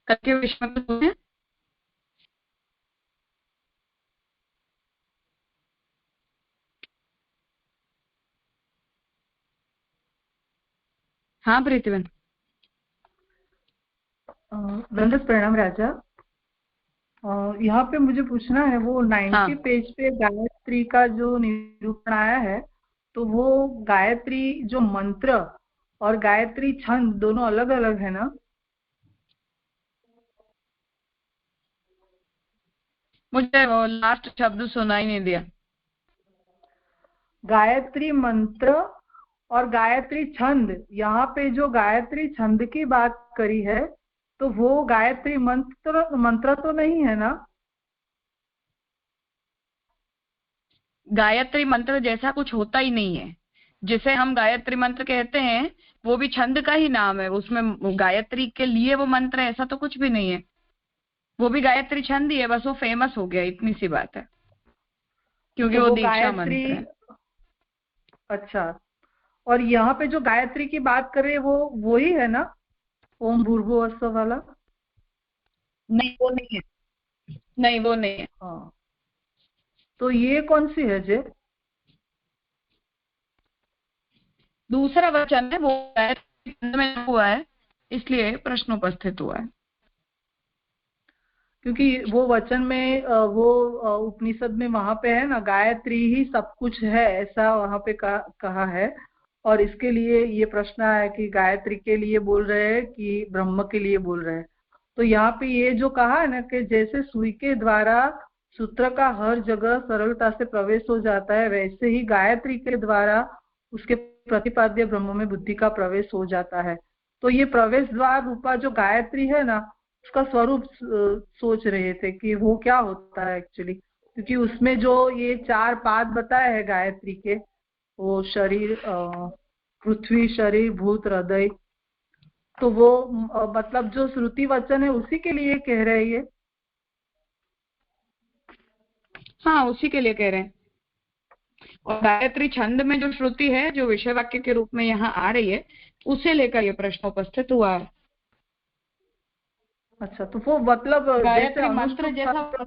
कल के विषय में पूछे। हाँ प्रीतिबेन। दंडक प्रणाम राजा। यहाँ पे मुझे पूछना है, वो 90 हाँ, पेज पे गायत्री का जो निरूपण आया है, तो वो गायत्री जो मंत्र और गायत्री छंद दोनों अलग अलग है ना? मुझे वो लास्ट शब्द सुनाई नहीं दिया। गायत्री मंत्र और गायत्री छंद, यहाँ पे जो गायत्री छंद की बात करी है, तो वो गायत्री मंत्र मंत्र तो नहीं है ना? गायत्री मंत्र जैसा कुछ होता ही नहीं है। जिसे हम गायत्री मंत्र कहते हैं वो भी छंद का ही नाम है, उसमें गायत्री के लिए वो मंत्र है ऐसा तो कुछ भी नहीं है। वो भी गायत्री छंद ही है, बस वो फेमस हो गया, इतनी सी बात है, क्योंकि तो वो वो दीक्षा गायत्री, मंत्र है। अच्छा। और यहाँ पे जो गायत्री की बात कर रहे हैं वो ही है ना, ओम भूर्भुवस्सुः वाला? नहीं वो नहीं है, नहीं वो नहीं है। हाँ, तो ये कौन सी है जे? दूसरा वचन है, वो गायत्री छंद में हुआ है, इसलिए प्रश्न उपस्थित हुआ है। क्योंकि वो वचन में उपनिषद में वहां पे है ना, गायत्री ही सब कुछ है, ऐसा वहां पे कहा है। और इसके लिए ये प्रश्न है कि गायत्री के लिए बोल रहे हैं कि ब्रह्म के लिए बोल रहे हैं। तो यहाँ पे ये जो कहा है ना कि जैसे सुई के द्वारा सूत्र का हर जगह सरलता से प्रवेश हो जाता है, वैसे ही गायत्री के द्वारा उसके प्रतिपाद्य ब्रह्म में बुद्धि का प्रवेश हो जाता है। तो ये प्रवेश द्वार रूपा जो गायत्री है ना, उसका स्वरूप सोच रहे थे कि वो क्या होता है एक्चुअली, क्योंकि उसमें जो ये 4 पाद बताए हैं गायत्री के, वो शरीर, पृथ्वी, शरीर, भूत, हृदय, तो वो मतलब जो श्रुति वचन है उसी के लिए कह रहे हैं ये। हाँ उसी के लिए कह रहे हैं। और गायत्री छंद में जो श्रुति है जो विषय वाक्य के रूप में यहाँ आ रही है, उसे लेकर ये प्रश्न उपस्थित हुआ है। अच्छा, तो वो मतलब जैसे गायत्री मंत्र अनुष्टुप जैसा।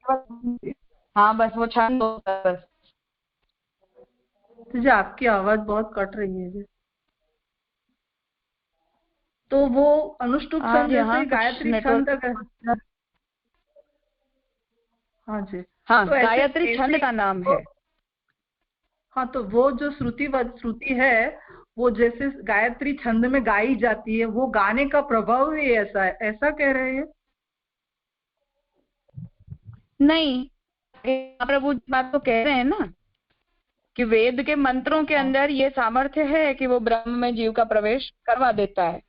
छंद। हाँ बस वो छंद होता है बस। तुझे आपकी आवाज बहुत कट रही है जी। तो वो अनुष्टुप छंद आज जैसे यहाँ कुछ गायत्री छंद नेटवर्क। है। हाँ जी। हाँ तो ऐसे गायत्री ऐसे छंद ही का नाम है। हाँ, तो वो जो श्रुति है, वो जैसे गायत्री छंद में गाई जाती है, वो गाने का प्रभाव ही ऐसा है, ऐसा कह रहे हैं? नहीं, प्रभु बात तो कह रहे हैं ना कि वेद के मंत्रों के हाँ। अंदर ये सामर्थ्य है कि वो ब्रह्म में जीव का प्रवेश करवा देता है।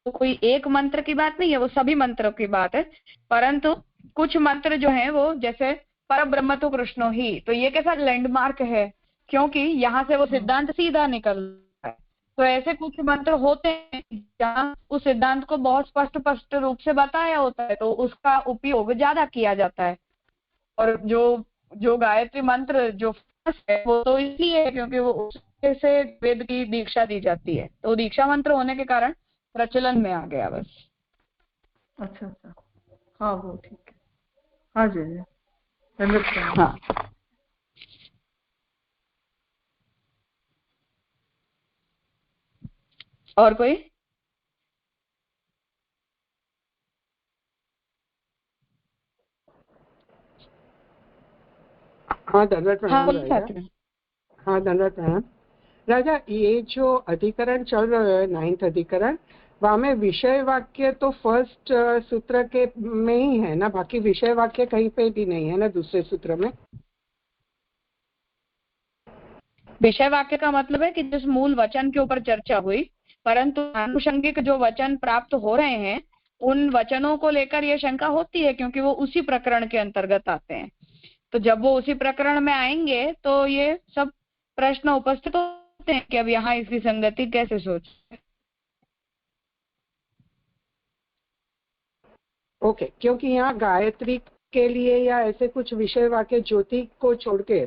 तो कोई एक मंत्र की बात नहीं है, वो सभी मंत्रों की बात है। परंतु कुछ मंत्र जो हैं वो जैसे पर ब्रह्म तो कृष्णो ही, तो ये कैसा लैंडमार्क है, क्योंकि यहाँ से वो हम्म। सिद्धांत सीधा निकलता है। तो ऐसे कुछ मंत्र होते हैं जहाँ उस सिद्धांत को बहुत स्पष्ट स्पष्ट रूप से बताया होता है, तो उसका उपयोग ज्यादा किया जाता है। और जो जो गायत्री मंत्र जो फेमस है वो तो इसलिए है क्योंकि वो उससे से वेद की दीक्षा दी जाती है, तो दीक्षा मंत्र होने के कारण प्रचलन में आ गया बस। अच्छा अच्छा। हाँ वो ठीक है। हाँ जी जी। दंडवत प्रणाम। हाँ, और कोई। हाँ दंडवत हाँ प्रणाम बोलिए राजा। साथी में। हाँ दंडवत प्रणाम राजा। ये जो अधिकरण चल रहा है 9th अधिकरण, वहाँ में विषय वाक्य तो फर्स्ट सूत्र के में ही है ना, बाकी विषय वाक्य कहीं पे भी नहीं है ना दूसरे सूत्र में? विषय वाक्य का मतलब है कि जिस मूल वचन के ऊपर चर्चा हुई, परंतु आनुषंगिक जो वचन प्राप्त हो रहे हैं उन वचनों को लेकर यह शंका होती है, क्योंकि वो उसी प्रकरण के अंतर्गत आते हैं। तो जब वो उसी प्रकरण में आएंगे तो ये सब प्रश्न उपस्थित होते हैं कि अब यहाँ इसकी संगति कैसे सोच। ओके, क्योंकि यहाँ गायत्री के लिए या ऐसे कुछ विषय वाक्य ज्योति को छोड़ के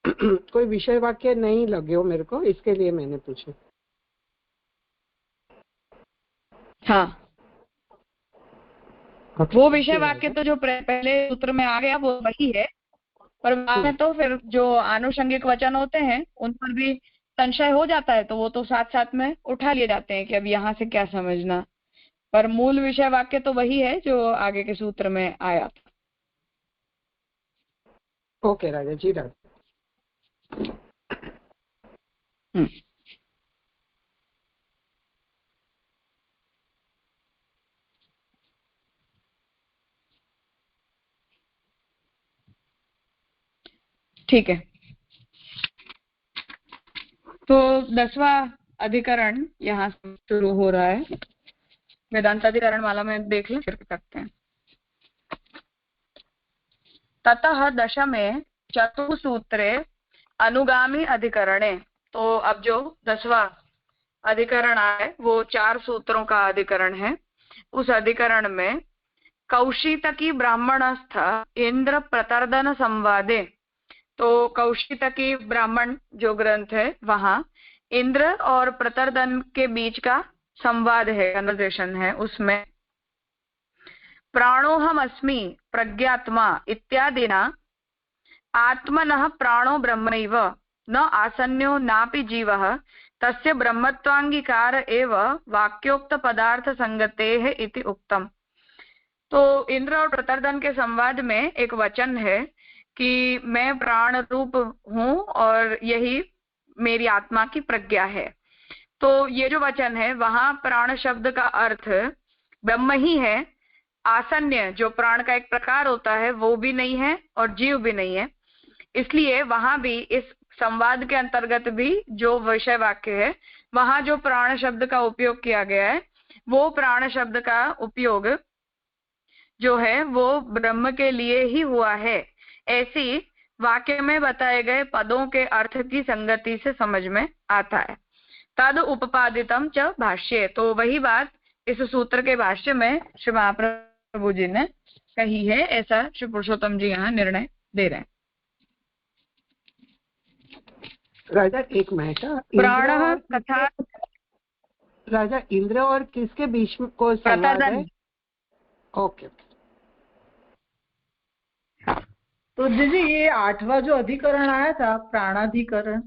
कोई विषय वाक्य नहीं लगे हो मेरे को, इसके लिए मैंने पूछा। हाँ वो विषय वाक्य तो जो पहले सूत्र में आ गया वो वही है, पर बाद में तो फिर जो आनुषंगिक वचन होते हैं उन पर भी संशय हो जाता है, तो वो तो साथ साथ में उठा लिए जाते हैं कि अब यहाँ से क्या समझना, पर मूल विषय वाक्य तो वही है जो आगे के सूत्र में आया था। ओके राजा जी, राजा ठीक है। तो 10वां अधिकरण यहाँ से शुरू हो रहा है। वेदांत अधिकरण वाला में देख लें फिर करते हैं। ततः दशमे चतुसूत्रे अनुगामी अधिकरणे, तो अब जो 10वां अधिकरण आए वो 4 सूत्रों का अधिकरण है। उस अधिकरण में कौशितकी ब्राह्मणस्थ इंद्र प्रतर्दन संवादे, तो कौशितकी ब्राह्मण जो ग्रंथ है वहां इंद्र और प्रतर्दन के बीच का संवाद है, कन्वर्सेशन है। उसमें प्राणोहम अस्मि प्रज्ञात्मा इत्यादिना आत्मनः प्राणो ब्रह्मैव न आसन्यो नापि जीवः तस्य ब्रह्मत्वांगीकार एव वाक्योक्त पदार्थ संगतेः इति उक्तम। तो इंद्र और प्रतर्दन के संवाद में एक वचन है कि मैं प्राण रूप हूं और यही मेरी आत्मा की प्रज्ञा है। तो ये जो वचन है वहां प्राण शब्द का अर्थ ब्रह्म ही है। आसन्य जो प्राण का एक प्रकार होता है वो भी नहीं है और जीव भी नहीं है। इसलिए वहां भी इस संवाद के अंतर्गत भी जो विषय वाक्य है वहां जो प्राण शब्द का उपयोग किया गया है वो प्राण शब्द का उपयोग जो है वो ब्रह्म के लिए ही हुआ है, ऐसी वाक्य में बताए गए पदों के अर्थ की संगति से समझ में आता है। तद उपपादितम च भाष्ये, तो वही बात इस सूत्र के भाष्य में श्री महाप्रभु जी ने कही है, ऐसा श्री पुरुषोत्तम जी यहाँ निर्णय दे रहे हैं। राजा एक मिनट, प्राण कथा राजा इंद्र और किसके बीच में को संवाद है? ओके। तो दीदी ये 8वां जो अधिकरण आया था प्राणाधिकरण,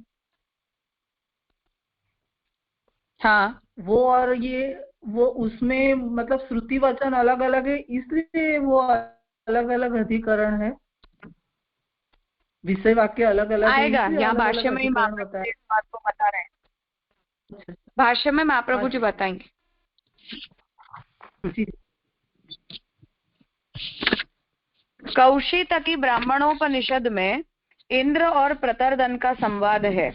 हाँ वो और ये वो उसमें मतलब श्रुति वचन अलग अलग है इसलिए वो अलग अलग अधिकरण है, विषय वाक्य अलग अलग आएगा। यहाँ भाष्य में ही महाप्रभु जी इस बात को बता रहे हैं, भाष्य में महाप्रभु जी बताएंगे। कौशितकी ब्राह्मणोपनिषद में इंद्र और प्रतर्दन का संवाद है।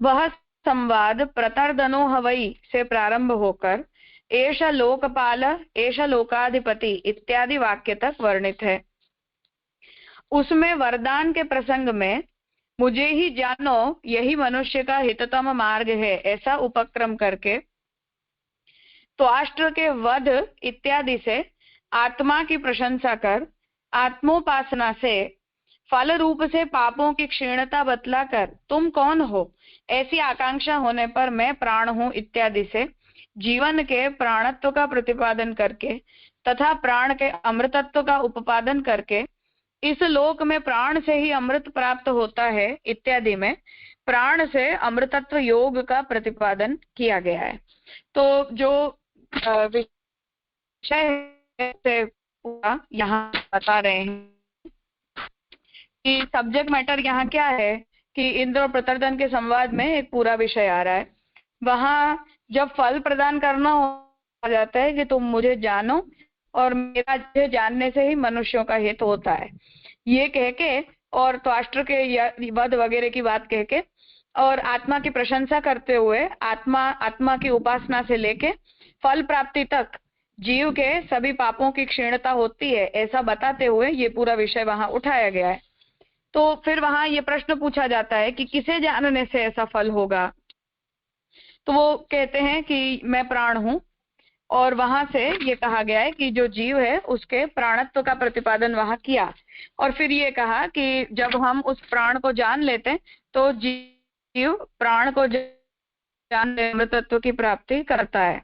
वह संवाद प्रतर्दनो हवै से प्रारंभ होकर एष लोकपाल एष लोकाधिपति इत्यादि वाक्य तक वर्णित है। उसमें वरदान के प्रसंग में मुझे ही जानो यही मनुष्य का हिततम मार्ग है ऐसा उपक्रम करके त्वाष्ट्र के वध इत्यादि से आत्मा की प्रशंसा कर आत्मोपासना से फल रूप से पापों की क्षीणता बतलाकर तुम कौन हो ऐसी आकांक्षा होने पर मैं प्राण हूं इत्यादि से जीवन के प्राणत्व का प्रतिपादन करके तथा प्राण के अमृतत्व का उपादन करके इस लोक में प्राण से ही अमृत प्राप्त होता है इत्यादि में प्राण से अमृतत्व योग का प्रतिपादन किया गया है। तो जो विषय से पूरा यहाँ बता रहे हैं कि सब्जेक्ट मैटर यहाँ क्या है कि इंद्र और प्रतर्दन के संवाद में एक पूरा विषय आ रहा है। वहां जब फल प्रदान करना हो जाता है कि तुम मुझे जानो और मेरा जानने से ही मनुष्यों का हित होता है, ये कह के और त्वाष्ट्र के वध वगैरह की बात कह के और आत्मा की प्रशंसा करते हुए आत्मा की उपासना से लेके फल प्राप्ति तक जीव के सभी पापों की क्षीणता होती है ऐसा बताते हुए ये पूरा विषय वहां उठाया गया है। तो फिर वहां ये प्रश्न पूछा जाता है कि किसे जानने से ऐसा फल होगा, तो वो कहते हैं कि मैं प्राण हूं और वहां से ये कहा गया है कि जो जीव है उसके प्राणत्व का प्रतिपादन वहां किया और फिर ये कहा कि जब हम उस प्राण को जान लेते हैं तो जीव प्राण को जान अमृतत्व की प्राप्ति करता है।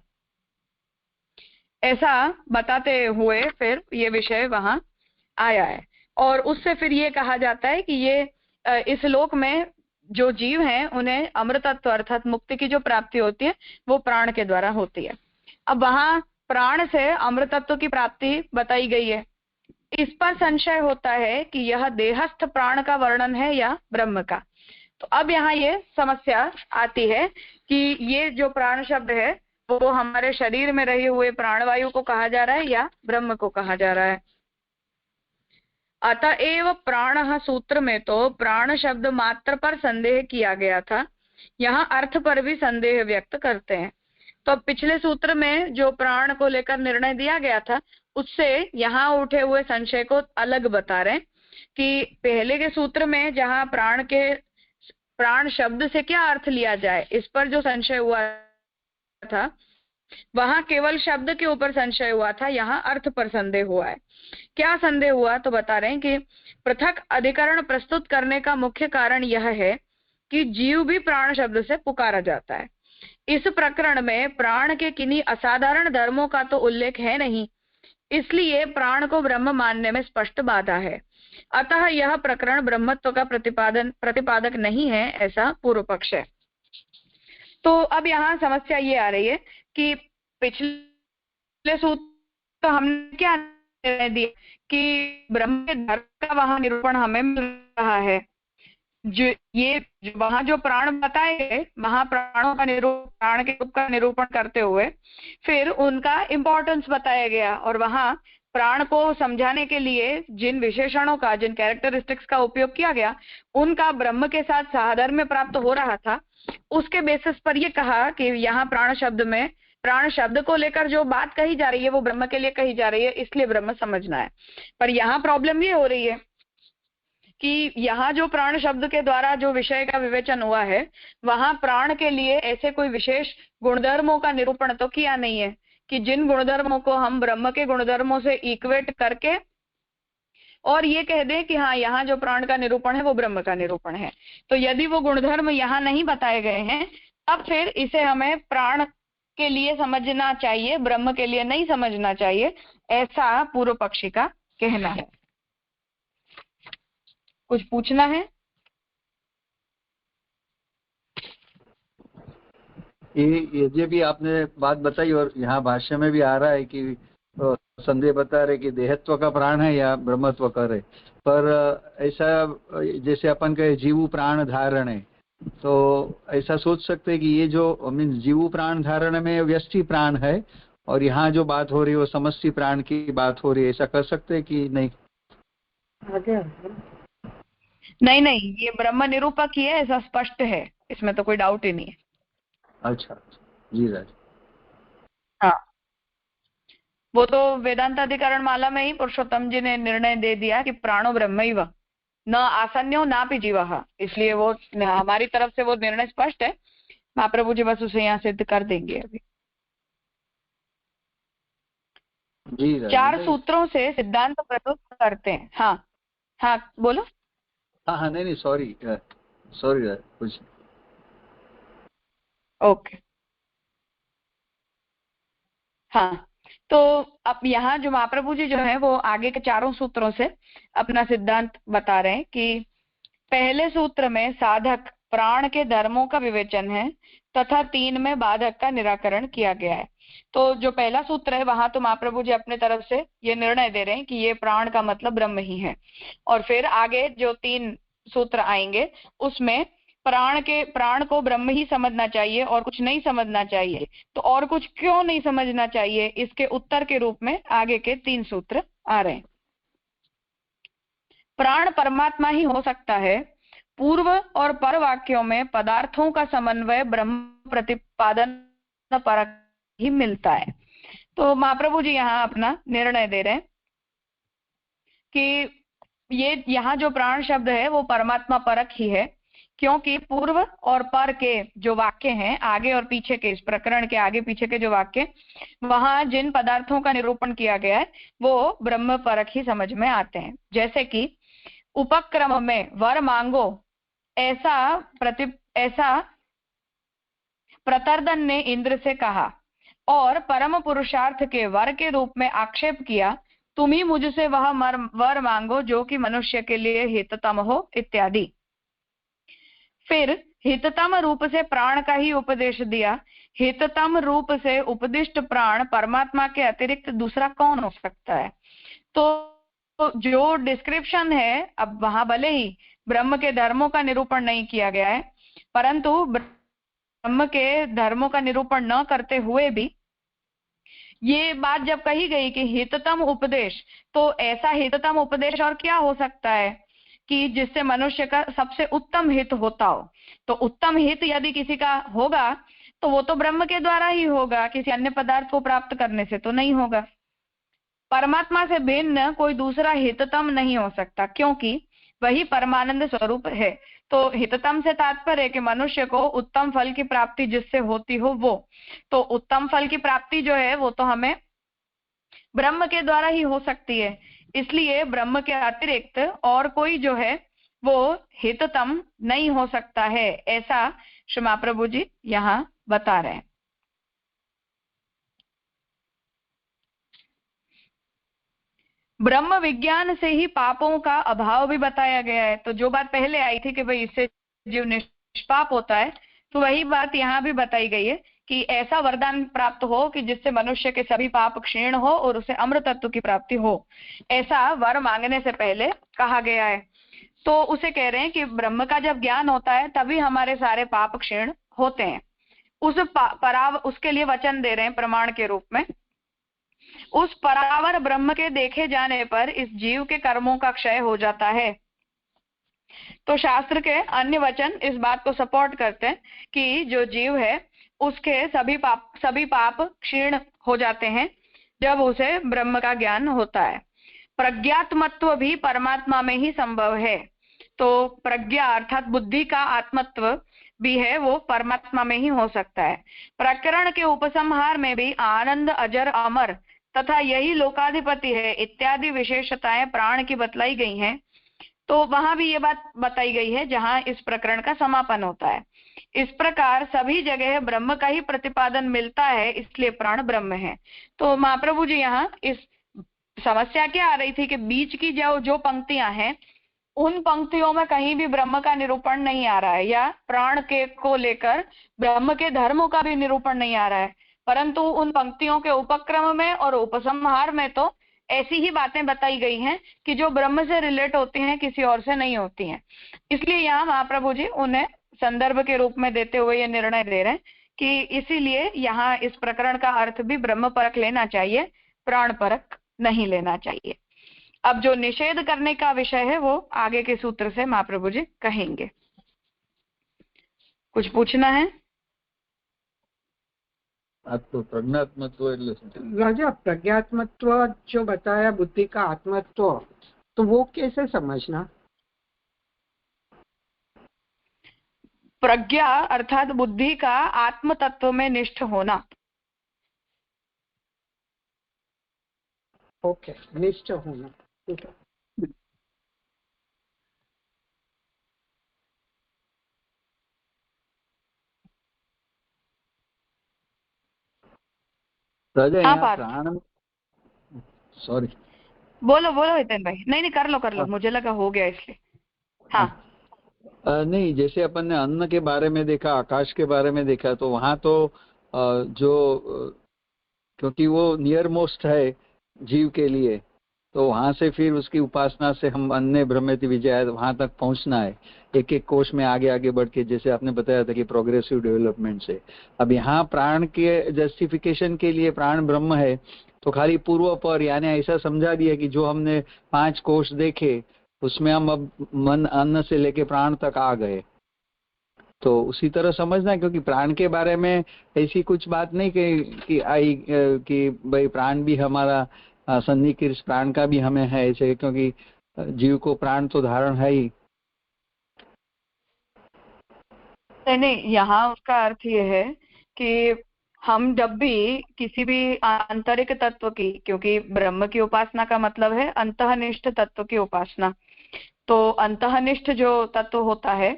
ऐसा बताते हुए फिर ये विषय वहां आया है। और उससे फिर ये कहा जाता है कि ये इस लोक में जो जीव हैं उन्हें अमृतत्व अर्थात मुक्ति की जो प्राप्ति होती है वो प्राण के द्वारा होती है। अब वहां प्राण से अमृतत्व की प्राप्ति बताई गई है। इस पर संशय होता है कि यह देहस्थ प्राण का वर्णन है या ब्रह्म का। तो अब यहाँ ये समस्या आती है कि ये जो प्राण शब्द है वो हमारे शरीर में रहे हुए प्राणवायु को कहा जा रहा है या ब्रह्म को कहा जा रहा है। अतएव प्राण सूत्र में तो प्राण शब्द मात्र पर संदेह किया गया था, यहाँ अर्थ पर भी संदेह व्यक्त करते हैं। तो अब पिछले सूत्र में जो प्राण को लेकर निर्णय दिया गया था उससे यहाँ उठे हुए संशय को अलग बता रहे हैं कि पहले के सूत्र में जहाँ प्राण शब्द से क्या अर्थ लिया जाए इस पर जो संशय हुआ था वहां केवल शब्द के ऊपर संशय हुआ था, यहाँ अर्थ पर संदेह हुआ है। क्या संदेह हुआ तो बता रहे हैं कि पृथक अधिकरण प्रस्तुत करने का मुख्य कारण यह है कि जीव भी प्राण शब्द से पुकारा जाता है। इस प्रकरण में प्राण के किन्हीं असाधारण धर्मों का तो उल्लेख है नहीं, इसलिए प्राण को ब्रह्म मानने में स्पष्ट बाधा है। अतः यह प्रकरण ब्रह्मत्व का प्रतिपादक नहीं है, ऐसा पूर्व पक्ष है। तो अब यहाँ समस्या ये आ रही है कि पिछले सूत्र तो हमने क्या निर्णय दिया कि ब्रह्म के धर्म का वहां निरूपण हमें मिल रहा है। वहां जो प्राण बताए गए वहां प्राण के रूप का निरूपण करते हुए फिर उनका इंपॉर्टेंस बताया गया और वहां प्राण को समझाने के लिए जिन विशेषणों का जिन कैरेक्टरिस्टिक्स का उपयोग किया गया उनका ब्रह्म के साथ साधर्म्य प्राप्त हो रहा था। उसके बेसिस पर यह कहा कि यहाँ प्राण शब्द को लेकर जो बात कही जा रही है वो ब्रह्म के लिए कही जा रही है, इसलिए ब्रह्म समझना है। पर यहाँ प्रॉब्लम ये हो रही है कि यहाँ जो प्राण शब्द के द्वारा जो विषय का विवेचन हुआ है वहां प्राण के लिए ऐसे कोई विशेष गुणधर्मों का निरूपण तो किया नहीं है कि जिन गुणधर्मों को हम ब्रह्म के गुणधर्मों से इक्वेट करके और ये कह दें कि हाँ यहाँ जो प्राण का निरूपण है वो ब्रह्म का निरूपण है। तो यदि वो गुणधर्म यहाँ नहीं बताए गए हैं तब फिर इसे हमें प्राण के लिए समझना चाहिए, ब्रह्म के लिए नहीं समझना चाहिए, ऐसा पूर्व पक्षी का कहना है। कुछ पूछना है? ये भी आपने बात बताई और यहाँ भाष्य में भी आ रहा है कि संदेह बता रहे कि देहत्व का प्राण है या ब्रह्मत्व का है। पर ऐसा जैसे अपन कहे जीव प्राण धारण है तो ऐसा सोच सकते हैं कि ये जो मीन जीव प्राण धारण में व्यष्टि प्राण है और यहाँ जो बात हो रही है वो समष्टि प्राण की बात हो रही है, ऐसा कर सकते हैं कि नहीं? नहीं, ये ब्रह्म निरूपक ही है, ऐसा स्पष्ट है, इसमें तो कोई डाउट ही नहीं है। अच्छा जी राज। हाँ, वो तो वेदांत अधिकरण माला में ही पुरुषोत्तम जी ने निर्णय दे दिया कि प्राणो ब्रह्मैव न आसन्यो नापि जीवः, इसलिए वो हमारी तरफ से वो निर्णय स्पष्ट है। महाप्रभु जी बस उसे यहाँ सिद्ध कर देंगे। अभी जी 4 सूत्रों से सिद्धांत प्रस्तुत करते हैं। हाँ बोलो। हाँ नहीं सॉरी कुछ ओके। हाँ, तो अब यहाँ जो महाप्रभु जी जो है वो आगे के 4 सूत्रों से अपना सिद्धांत बता रहे हैं कि पहले सूत्र में साधक प्राण के धर्मों का विवेचन है तथा 3 में बाधक का निराकरण किया गया है। तो जो पहला सूत्र है वहां तो महाप्रभु जी अपने तरफ से ये निर्णय दे रहे हैं कि ये प्राण का मतलब ब्रह्म ही है। और फिर आगे जो 3 सूत्र आएंगे उसमें प्राण को ब्रह्म ही समझना चाहिए और कुछ नहीं समझना चाहिए। तो और कुछ क्यों नहीं समझना चाहिए, इसके उत्तर के रूप में आगे के 3 सूत्र आ रहे हैं। प्राण परमात्मा ही हो सकता है। पूर्व और पर वाक्यों में पदार्थों का समन्वय ब्रह्म प्रतिपादन परक ही मिलता है। तो महाप्रभु जी यहाँ अपना निर्णय दे रहे हैं कि ये यहाँ जो प्राण शब्द है वो परमात्मा परक ही है, क्योंकि पूर्व और पर के जो वाक्य हैं आगे और पीछे के, इस प्रकरण के आगे पीछे के जो वाक्य वहां जिन पदार्थों का निरूपण किया गया है वो ब्रह्म परक ही समझ में आते हैं। जैसे कि उपक्रम में वर मांगो ऐसा प्रतर्दन ने इंद्र से कहा, और परम पुरुषार्थ के वर के रूप में आक्षेप किया, तुम ही मुझसे वह वर मांगो जो कि मनुष्य के लिए हिततम हो इत्यादि। फिर हिततम रूप से प्राण का ही उपदेश दिया। हिततम रूप से उपदिष्ट प्राण परमात्मा के अतिरिक्त दूसरा कौन हो सकता है? तो जो डिस्क्रिप्शन है, अब वहां भले ही ब्रह्म के धर्मों का निरूपण नहीं किया गया है, परंतु ब्रह्म के धर्मों का निरूपण न करते हुए भी ये बात जब कही गई कि हिततम उपदेश, तो ऐसा हिततम उपदेश और क्या हो सकता है कि जिससे मनुष्य का सबसे उत्तम हित होता हो। तो उत्तम हित यदि किसी का होगा तो वो तो ब्रह्म के द्वारा ही होगा, किसी अन्य पदार्थ को प्राप्त करने से तो नहीं होगा। परमात्मा से भिन्न कोई दूसरा हिततम नहीं हो सकता, क्योंकि वही परमानंद स्वरूप है। तो हिततम से तात्पर्य है कि मनुष्य को उत्तम फल की प्राप्ति जिससे होती हो वो। तो उत्तम फल की प्राप्ति जो है वो तो हमें ब्रह्म के द्वारा ही हो सकती है, इसलिए ब्रह्म के अतिरिक्त और कोई जो है वो हिततम नहीं हो सकता है, ऐसा श्री महाप्रभु जी यहाँ बता रहे हैं। ब्रह्म विज्ञान से ही पापों का अभाव भी बताया गया है। तो जो बात पहले आई थी कि भाई इससे जीव निष्पाप होता है, तो वही बात यहाँ भी बताई गई है कि ऐसा वरदान प्राप्त हो कि जिससे मनुष्य के सभी पाप क्षीण हो और उसे अमृत तत्व की प्राप्ति हो, ऐसा वर मांगने से पहले कहा गया है। तो उसे कह रहे हैं कि ब्रह्म का जब ज्ञान होता है तभी हमारे सारे पाप क्षीण होते हैं। उसके लिए वचन दे रहे हैं प्रमाण के रूप में। उस परावर ब्रह्म के देखे जाने पर इस जीव के कर्मों का क्षय हो जाता है। तो शास्त्र के अन्य वचन इस बात को सपोर्ट करते हैं कि जो जीव है उसके सभी पाप क्षीण हो जाते हैं जब उसे ब्रह्म का ज्ञान होता है। प्रज्ञात्मत्व भी परमात्मा में ही संभव है। तो प्रज्ञा अर्थात बुद्धि का आत्मत्व भी है वो परमात्मा में ही हो सकता है। प्रकरण के उपसंहार में भी आनंद, अजर, अमर तथा यही लोकाधिपति है इत्यादि विशेषताएं प्राण की बतलाई गई हैं। तो वहां भी ये बात बताई गई है जहां इस प्रकरण का समापन होता है। इस प्रकार सभी जगह ब्रह्म का ही प्रतिपादन मिलता है, इसलिए प्राण ब्रह्म है। तो महाप्रभु जी यहाँ इस समस्या क्या आ रही थी कि बीच की जो पंक्तियां हैं उन पंक्तियों में कहीं भी ब्रह्म का निरूपण नहीं आ रहा है, या प्राण के को लेकर ब्रह्म के धर्मों का भी निरूपण नहीं आ रहा है, परंतु उन पंक्तियों के उपक्रम में और उपसंहार में तो ऐसी ही बातें बताई गई हैं कि जो ब्रह्म से रिलेट होती हैं, किसी और से नहीं होती हैं। इसलिए यहाँ महाप्रभु जी उन्हें संदर्भ के रूप में देते हुए ये निर्णय दे रहे हैं कि इसीलिए यहाँ इस प्रकरण का अर्थ भी ब्रह्म परक लेना चाहिए, प्राण परक नहीं लेना चाहिए। अब जो निषेध करने का विषय है वो आगे के सूत्र से महाप्रभु जी कहेंगे। कुछ पूछना है? आपको प्रज्ञात्मत्व राजा प्रज्ञात्मत्व जो बताया बुद्धि का आत्मत्व, तो वो कैसे समझना? प्रज्ञा अर्थात बुद्धि का आत्म तत्व में निष्ठ होना। ओके, निष्ठ होना, ठीक है। राजा प्राण, सॉरी बोलो हितेन भाई। नहीं कर लो, मुझे लगा हो गया इसलिए। हाँ नहीं, जैसे अपन ने अन्न के बारे में देखा, आकाश के बारे में देखा, तो वहां तो क्योंकि वो नियर मोस्ट है जीव के लिए, तो वहां से फिर उसकी उपासना से हम अन्य ब्रह्मेति विजय वहां तक पहुंचना है, एक एक कोष में आगे बढ़ के, जैसे आपने बताया था कि प्रोग्रेसिव डेवलपमेंट से। अब यहाँ प्राण के जस्टिफिकेशन के लिए प्राण ब्रह्म है, तो खाली पूर्व पर यानी ऐसा समझा दिया कि जो हमने 5 कोष देखे उसमें हम अब मन अन्न से लेके प्राण तक आ गए, तो उसी तरह समझना है। क्योंकि प्राण के बारे में ऐसी कुछ बात नहीं कि भाई प्राण भी हमारा सन्निकृष्ट प्राण का भी हमें है ऐसे, क्योंकि जीव को प्राण तो धारण है ही नहीं। यहाँ उसका अर्थ ये है कि हम जब भी किसी भी आंतरिक तत्व की, क्योंकि ब्रह्म की उपासना का मतलब है अंतःनिष्ठ तत्व की उपासना, तो अंतःनिष्ठ जो तत्व होता है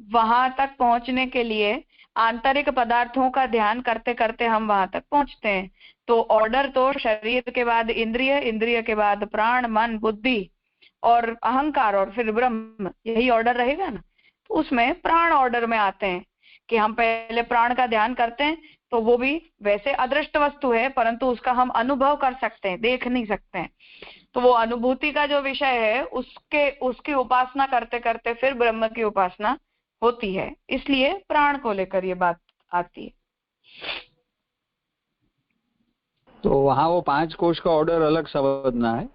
वहां तक पहुंचने के लिए आंतरिक पदार्थों का ध्यान करते करते हम वहां तक पहुंचते हैं। तो ऑर्डर तो शरीर के बाद इंद्रिय, इंद्रिय के बाद प्राण, मन, बुद्धि और अहंकार और फिर ब्रह्म, यही ऑर्डर रहेगा ना। तो उसमें प्राण ऑर्डर में आते हैं कि हम पहले प्राण का ध्यान करते हैं। तो वो भी वैसे अदृष्ट वस्तु है, परंतु उसका हम अनुभव कर सकते हैं, देख नहीं सकते हैं। तो वो अनुभूति का जो विषय है उसकी उपासना करते करते फिर ब्रह्म की उपासना होती है। इसलिए प्राण को लेकर ये बात आती है। तो वहाँ वो 5 कोश का ऑर्डर अलग समझना है,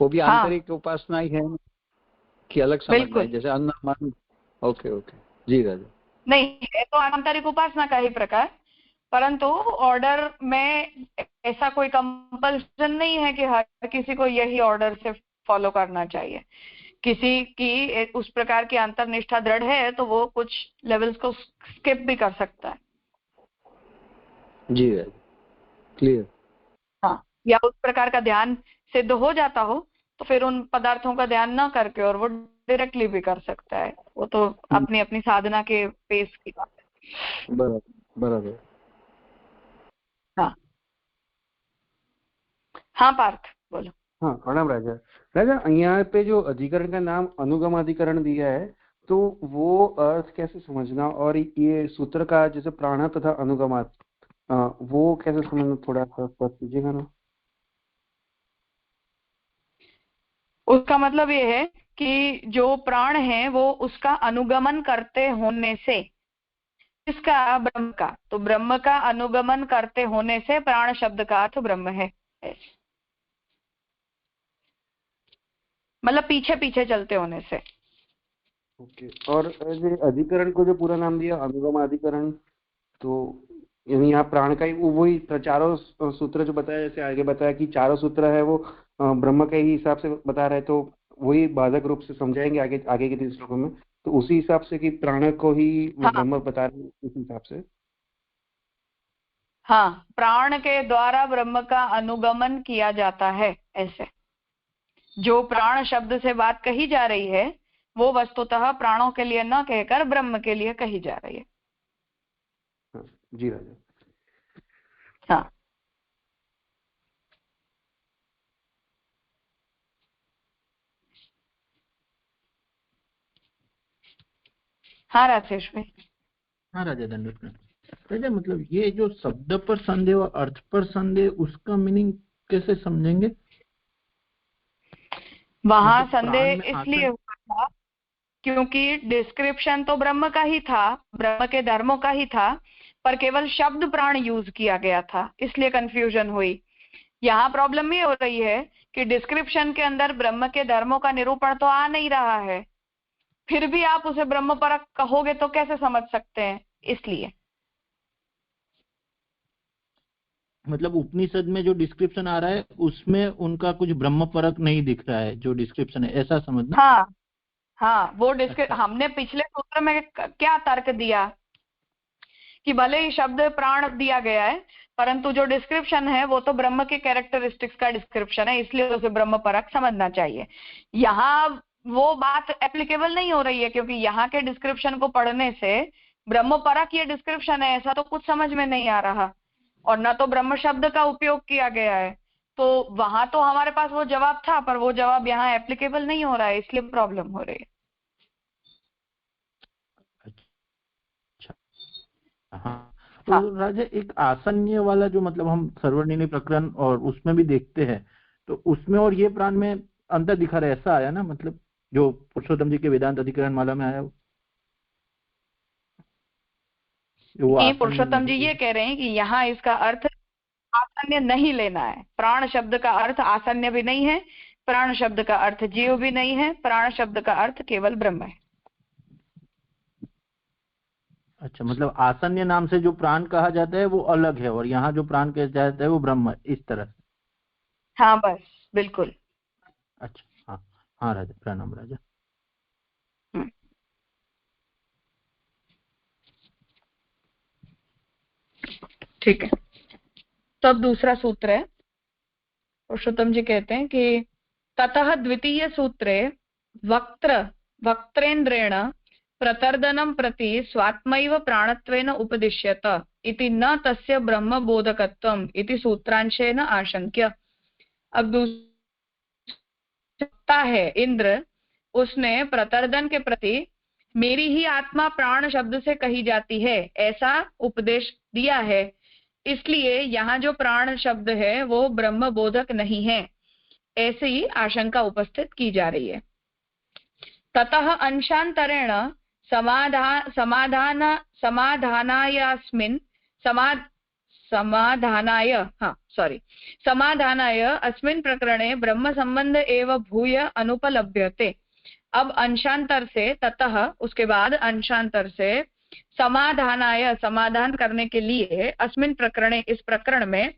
वो भी आंतरिक उपासना ही है कि अलग समझना है, जैसे अन्न मन। ओके ओके जी राजा। नहीं है तो आंतरिक उपासना का ही प्रकार, परंतु ऑर्डर में ऐसा कोई कंपल्सन नहीं है कि हर किसी को यही ऑर्डर से फॉलो करना चाहिए। किसी की उस प्रकार की अंतर्निष्ठा दृढ़ है तो वो कुछ लेवल्स को स्किप भी कर सकता है। जी क्लियर। हाँ, या उस प्रकार का ध्यान सिद्ध हो जाता हो तो फिर उन पदार्थों का ध्यान ना करके और वो डायरेक्टली भी कर सकता है। वो तो अपनी अपनी साधना के पेस की बात है। बराबर। हाँ हाँ पार्थ बोलो। हाँ प्रणाम राजा। राजा यहाँ पे जो अधिकरण का नाम अनुगम अधिकरण दिया है, तो वो अर्थ कैसे समझना, और ये सूत्र का जैसे प्राण तथा अनुगमात, वो कैसे समझना, थोड़ा सा स्पष्ट कीजिएगा ना। उसका मतलब ये है कि जो प्राण है वो उसका अनुगमन करते होने से, इसका ब्रह्म का, तो ब्रह्म का अनुगमन करते होने से प्राण शब्द का अर्थ ब्रह्म है, मतलब पीछे पीछे चलते होने से। ओके। और जो अधिकरण को जो पूरा नाम दिया अनुगम अधिकरण, तो यानी यहाँ प्राण का ही वही चारों सूत्र जो बताया, जैसे आगे बताया कि चारों सूत्र है वो ब्रह्म के ही हिसाब से बता रहे, तो वही बाधक रूप से समझाएंगे आगे आगे के 3 श्लोकों में। तो उसी हिसाब से कि प्राण को ही वो ब्रह्म बता रहे उस हिसाब से। हाँ, प्राण के द्वारा ब्रह्म का अनुगमन किया जाता है। ऐसे जो प्राण शब्द से बात कही जा रही है वो वस्तुतः प्राणों के लिए न कहकर ब्रह्म के लिए कही जा रही है। जी राजा। हाँ हाँ राजेश भाई। हाँ राजा दंडवत। राजा मतलब ये जो शब्द पर संदेह और अर्थ पर संदेह, उसका मीनिंग कैसे समझेंगे? वहां मतलब संदेह इसलिए हुआ था क्योंकि डिस्क्रिप्शन तो ब्रह्म का ही था, ब्रह्म के धर्मों का ही था, पर केवल शब्द प्राण यूज किया गया था, इसलिए कंफ्यूजन हुई। यहाँ प्रॉब्लम ये हो रही है कि डिस्क्रिप्शन के अंदर ब्रह्म के धर्मों का निरूपण तो आ नहीं रहा है, फिर भी आप उसे ब्रह्म परक कहोगे तो कैसे समझ सकते हैं। इसलिए मतलब उपनिषद में जो डिस्क्रिप्शन आ रहा है उसमें उनका कुछ ब्रह्म परक नहीं दिख रहा है, जो डिस्क्रिप्शन है, ऐसा समझना। हाँ हाँ, वो हमने पिछले सूत्र में क्या तर्क दिया कि भले ही शब्द प्राण दिया गया है परंतु जो डिस्क्रिप्शन है वो तो ब्रह्म के कैरेक्टरिस्टिक्स का डिस्क्रिप्शन है, इसलिए उसे ब्रह्म परक समझना चाहिए। यहाँ वो बात एप्लीकेबल नहीं हो रही है क्योंकि यहाँ के डिस्क्रिप्शन को पढ़ने से ब्रह्म परक ये डिस्क्रिप्शन है ऐसा तो कुछ समझ में नहीं आ रहा, और न तो ब्रह्म शब्द का उपयोग किया गया है। तो वहां तो हमारे पास वो जवाब था पर वो जवाब यहाँ एप्लीकेबल नहीं हो रहा है, इसलिए प्रॉब्लम हो रही है। हाँ, तो राजा एक आसन्य वाला जो मतलब हम सर्वनिर्णय प्रकरण और उसमें भी देखते हैं, तो उसमें और ये प्राण में अंतर दिखा रहा है, ऐसा आया ना, मतलब जो पुरुषोत्तम जी के वेदांत अधिकरण माला में आया वो पुरुषोत्तम जी ये कह रहे हैं कि यहाँ इसका अर्थ आसन्य नहीं लेना है। प्राण शब्द का अर्थ आसन्य भी नहीं है, प्राण शब्द का अर्थ जीव भी नहीं है, प्राण शब्द का अर्थ केवल ब्रह्म है। अच्छा, मतलब आसन्य नाम से जो प्राण कहा जाता है वो अलग है और यहाँ जो प्राण कहा जाता है वो ब्रह्म है, इस तरह से। हाँ बस बिल्कुल। अच्छा हाँ हाँ राजा, प्रणाम राजा। ठीक है, तो अब दूसरा सूत्र है। पुरुषोत्तम जी कहते हैं कि ततः द्वितीय सूत्रे वक्त्रेन्द्रेण प्रतर्दनं प्रति स्वात्मैव प्राणत्वेन उपदिश्यत इति न तस्य ब्रह्मबोधकत्वम् इति सूत्रांशेन आशंक्य। अब दूसरा है इंद्र, उसने प्रतर्दन के प्रति मेरी ही आत्मा प्राण शब्द से कही जाती है ऐसा उपदेश दिया है, इसलिए यहाँ जो प्राण शब्द है वो ब्रह्म बोधक नहीं है, ऐसी आशंका उपस्थित की जा रही है। ततः अंशांतरेण समाधानाय अस्मिन् प्रकरणे ब्रह्म संबंध एव भूय अनुपलभ्यते। अब अंशांतर से, ततः उसके बाद अंशांतर से, समाधानाय समाधान करने के लिए, अस्मिन् प्रकरणे इस प्रकरण में,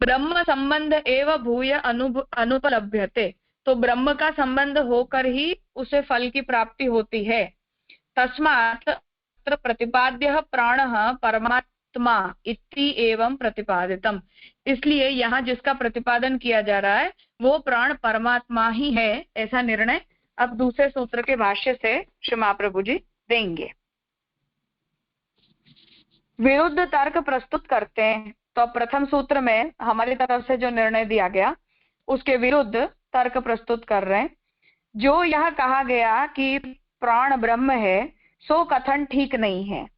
ब्रह्म संबंध एव भूय अनुपलभ्यते तो ब्रह्म का संबंध होकर ही उसे फल की प्राप्ति होती है। तस्मात् अत्र प्रतिपाद्यः प्राणः परमात्मा इति एवं प्रतिपादितम्, इसलिए यहाँ जिसका प्रतिपादन किया जा रहा है वो प्राण परमात्मा ही है, ऐसा निर्णय अब दूसरे सूत्र के भाष्य से श्री महाप्रभु जी देंगे। विरुद्ध तर्क प्रस्तुत करते हैं। तो प्रथम सूत्र में हमारी तरफ से जो निर्णय दिया गया उसके विरुद्ध तर्क प्रस्तुत कर रहे हैं। जो यह कहा गया कि प्राण ब्रह्म है सो कथन ठीक नहीं है।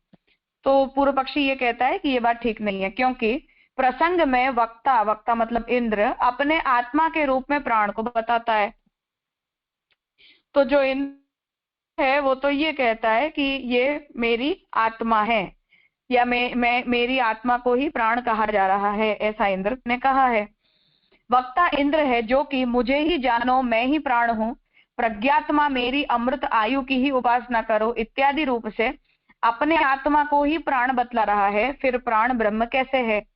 तो पूर्व पक्षी ये कहता है कि ये बात ठीक नहीं है, क्योंकि प्रसंग में वक्ता मतलब इंद्र अपने आत्मा के रूप में प्राण को बताता है। तो जो इंद्र है वो तो ये कहता है कि ये मेरी आत्मा है या मेरी आत्मा को ही प्राण कहा जा रहा है, ऐसा इंद्र ने कहा है। वक्ता इंद्र है जो कि मुझे ही जानो, मैं ही प्राण हूं, प्रज्ञात्मा मेरी अमृत आयु की ही उपासना करो इत्यादि रूप से अपने आत्मा को ही प्राण बतला रहा है, फिर प्राण ब्रह्म कैसे है?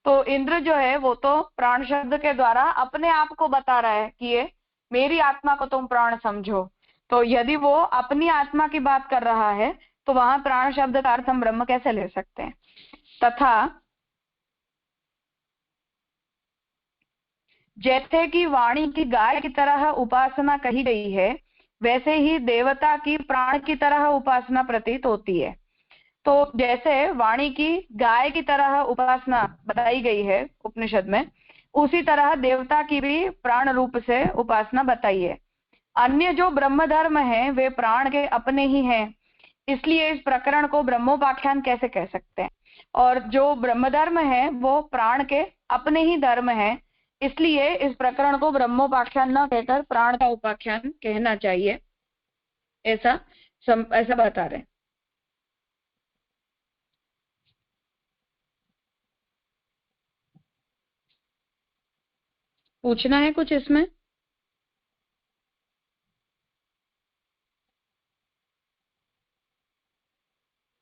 तो इंद्र जो है वो तो प्राण शब्द के द्वारा अपने आप को बता रहा है कि ये मेरी आत्मा को तुम प्राण समझो। तो यदि वो अपनी आत्मा की बात कर रहा है तो वहां प्राण शब्द का अर्थ हम ब्रह्म कैसे ले सकते हैं? तथा जैसे कि वाणी की गाय की तरह उपासना कही गई है, वैसे ही देवता की प्राण की तरह उपासना प्रतीत होती है। तो जैसे वाणी की गाय की तरह उपासना बताई गई है उपनिषद में, उसी तरह देवता की भी प्राण रूप से उपासना बताई है। अन्य जो ब्रह्म धर्म है वे प्राण के अपने ही हैं, इसलिए इस प्रकरण को ब्रह्मोपाख्यान कैसे कह सकते हैं? और जो ब्रह्म धर्म है वो प्राण के अपने ही धर्म है, इसलिए इस प्रकरण को ब्रह्मोपाख्यान न कहकर प्राण का उपाख्यान कहना चाहिए, ऐसा बता रहे। पूछना है कुछ इसमें?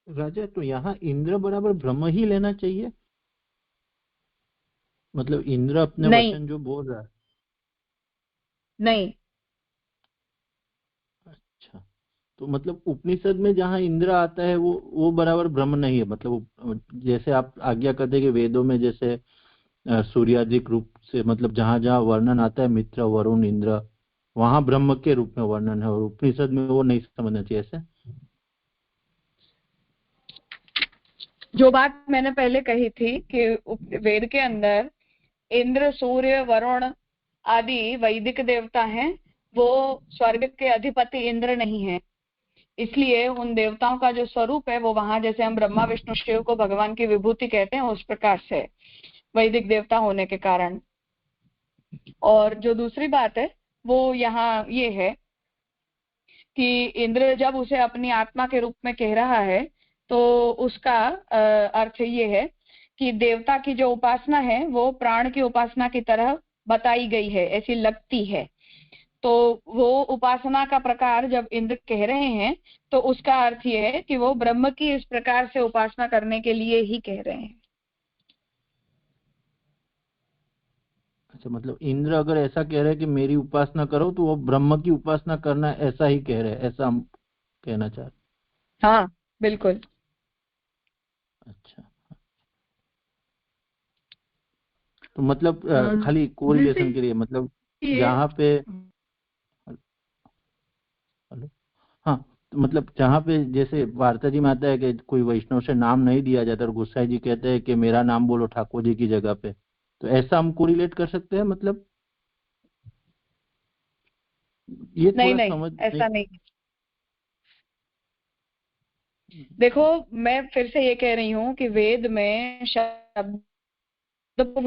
राजा, तो यहाँ इंद्र बराबर ब्रह्म ही लेना चाहिए? मतलब इंद्र अपने वचन जो बोल रहा है नहीं। अच्छा, तो मतलब उपनिषद में जहाँ इंद्र आता है वो बराबर ब्रह्म नहीं है। मतलब जैसे आप आज्ञा करते कि वेदों में जैसे सूर्याधिक रूप से, मतलब जहाँ जहाँ वर्णन आता है मित्र वरुण इंद्र, वहां ब्रह्म के रूप में वर्णन है, और उपनिषद में वो नहीं समझना चाहिए ऐसे? जो बात मैंने पहले कही थी कि वेद के अंदर इंद्र सूर्य वरुण आदि वैदिक देवता हैं, वो स्वर्ग के अधिपति इंद्र नहीं है, इसलिए उन देवताओं का जो स्वरूप है वो वहां, जैसे हम ब्रह्मा विष्णु शिव को भगवान की विभूति कहते हैं, उस प्रकार से वैदिक देवता होने के कारण। और जो दूसरी बात है वो यहाँ ये है कि इंद्र जब उसे अपनी आत्मा के रूप में कह रहा है तो उसका अर्थ ये है कि देवता की जो उपासना है वो प्राण की उपासना की तरह बताई गई है, ऐसी लगती है। तो वो उपासना का प्रकार जब इंद्र कह रहे हैं तो उसका अर्थ ये है कि वो ब्रह्म की इस प्रकार से उपासना करने के लिए ही कह रहे हैं। अच्छा, मतलब इंद्र अगर ऐसा कह रहे हैं कि मेरी उपासना करो तो वो ब्रह्म की उपासना करना ऐसा ही कह रहे हैं, ऐसा हम कहना चाह रहे? हाँ बिल्कुल। अच्छा, तो मतलब खाली कोरिलेशन के लिए, मतलब यहाँ पे हेलो, हाँ, मतलब जहाँ पे जैसे वार्ता जी में आता है कि कोई वैष्णव से नाम नहीं दिया जाता और गोसाई जी कहते हैं कि मेरा नाम बोलो ठाकुर जी की जगह पे, तो ऐसा हम कोरिलेट कर सकते हैं? मतलब ये नहीं थोड़ा नहीं, समझ ऐसा नहीं। देखो, मैं फिर से ये कह रही हूँ कि वेद में शब्द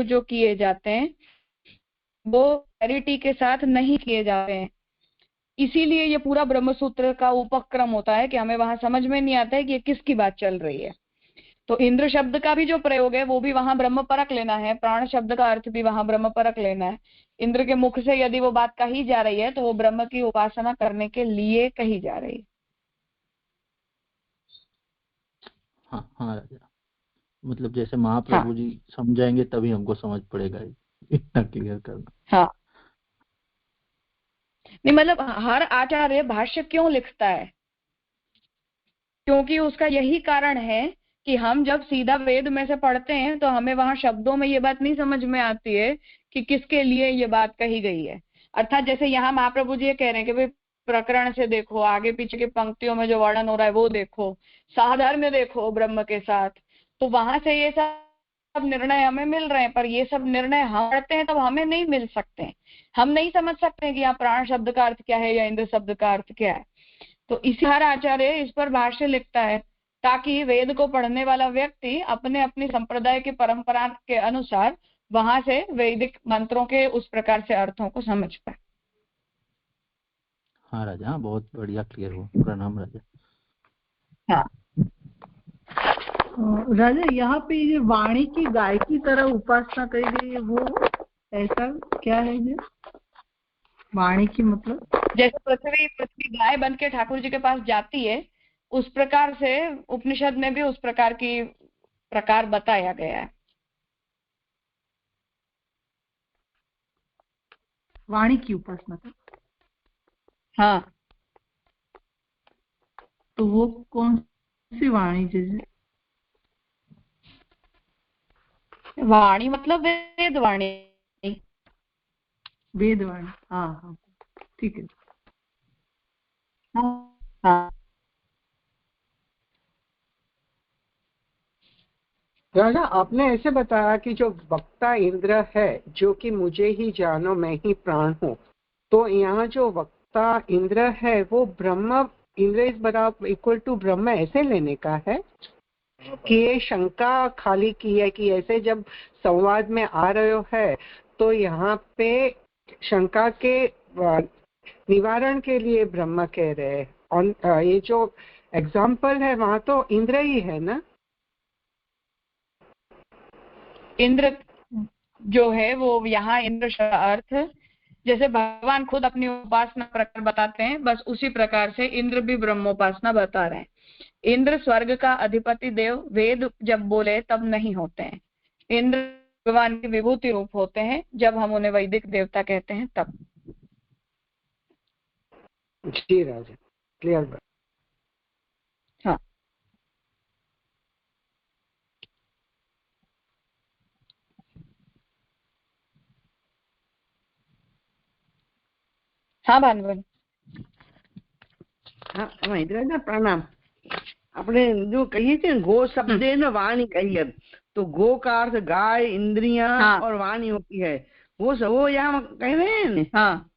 जो किए जाते हैं वो क्लैरिटी के साथ नहीं किए जाते हैं, इसीलिए ये पूरा ब्रह्मसूत्र का उपक्रम होता है कि हमें वहां समझ में नहीं आता है कि ये किसकी बात चल रही है। तो इंद्र शब्द का भी जो प्रयोग है वो भी वहां ब्रह्म परक लेना है, प्राण शब्द का अर्थ भी वहां ब्रह्म परक लेना है। इंद्र के मुख से यदि वो बात कही जा रही है तो वो ब्रह्म की उपासना करने के लिए कही जा रही है। हाँ हाँ राजा, मतलब जैसे महाप्रभु जी समझाएंगे तभी हमको समझ पड़ेगा, इतना क्लियर करना। हाँ, नहीं मतलब हर आचार्य भाष्य क्यों लिखता है, क्योंकि उसका यही कारण है कि हम जब सीधा वेद में से पढ़ते हैं तो हमें वहां शब्दों में ये बात नहीं समझ में आती है कि किसके लिए ये बात कही गई है। अर्थात जैसे यहाँ महाप्रभु जी ये कह रहे हैं कि भाई प्रकरण से देखो, आगे पीछे की पंक्तियों में जो वर्णन हो रहा है वो देखो, साधर्म्य देखो ब्रह्म के साथ, तो वहां से ये सब निर्णय हमें मिल रहे हैं। पर ये सब निर्णय हम पढ़ते हैं तब हमें नहीं मिल सकते हैं, हम नहीं समझ सकते हैं कि यहाँ प्राण शब्द का अर्थ क्या है या इंद्र शब्द का अर्थ क्या है। तो इसी हर आचार्य इस पर भाष्य लिखता है ताकि वेद को पढ़ने वाला व्यक्ति अपने अपनी संप्रदाय की परंपरा के अनुसार वहां से वैदिक मंत्रों के उस प्रकार से अर्थों को समझ पाए। हाँ राजा, हाँ बहुत बढ़िया क्लियर हुआ, प्रणाम राजा। हाँ राजा, यहाँ पे ये वाणी की गाय की तरह उपासना करी गई है, वो ऐसा क्या है ये वाणी की? मतलब जैसे पृथ्वी गाय बन के ठाकुर जी के पास जाती है, उस प्रकार से उपनिषद में भी उस प्रकार की प्रकार बताया गया है। वाणी की उपासना का, हाँ, तो वो कौन सी वाणी? जैसे वाणी मतलब वेद वाणी। वेद वाणी, हाँ हाँ ठीक है। हाँ हाँ, राजा आपने ऐसे बताया कि जो वक्ता इंद्र है, जो कि मुझे ही जानो मैं ही प्राण हूँ, तो यहाँ जो वक्ता इंद्र है वो ब्रह्म, इंद्र इज बराबर इक्वल टू ब्रह्म, ऐसे लेने का है कि ये शंका खाली की है कि ऐसे जब संवाद में आ रहे है तो यहाँ पे शंका के निवारण के लिए ब्रह्म कह रहे हैं। और ये जो एग्जाम्पल है वहां तो इंद्र ही है ना? इंद्र जो है वो यहाँ इंद्र का अर्थ जैसे भगवान खुद अपनी उपासना प्रकार बताते हैं, बस उसी प्रकार से इंद्र भी ब्रह्मोपासना बता रहे हैं। इंद्र स्वर्ग का अधिपति देव वेद जब बोले तब नहीं होते हैं, इंद्र भगवान की विभूति रूप होते हैं, जब हम उन्हें वैदिक देवता कहते हैं तब। जी राजा, क्लियर बात। हाँ हाँ भानुबेन। હા મહેન્દ્રભાઈ પ્રણામ। આપણે જો કહીએ છીએ ને गो शब्द न वाणी कहिए, तो गो का अर्थ गाय, इंद्रियां और वाणी होती है। वो यहाँ कह रहे हैं ना? हाँ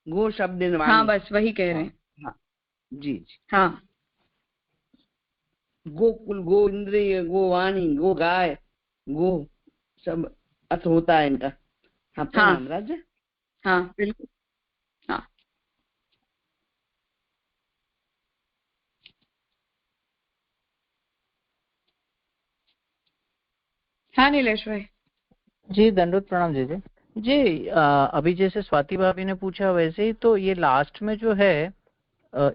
गो शब्द न वाणी। हाँ, बस वही कह रहे हैं। हाँ जी जी। हाँ, गोकुल, गो इंद्रिय, गो वाणी, गो गाय, गो सब अर्थ होता है इनका। हाँ प्रणाम राजा। हाँ बिल्कुल। हाँ हाँ नीलेश भाई। जी दंडोत प्रणाम जी। जी अभी जैसे स्वाति भाभी ने पूछा वैसे ही तो ये लास्ट में जो है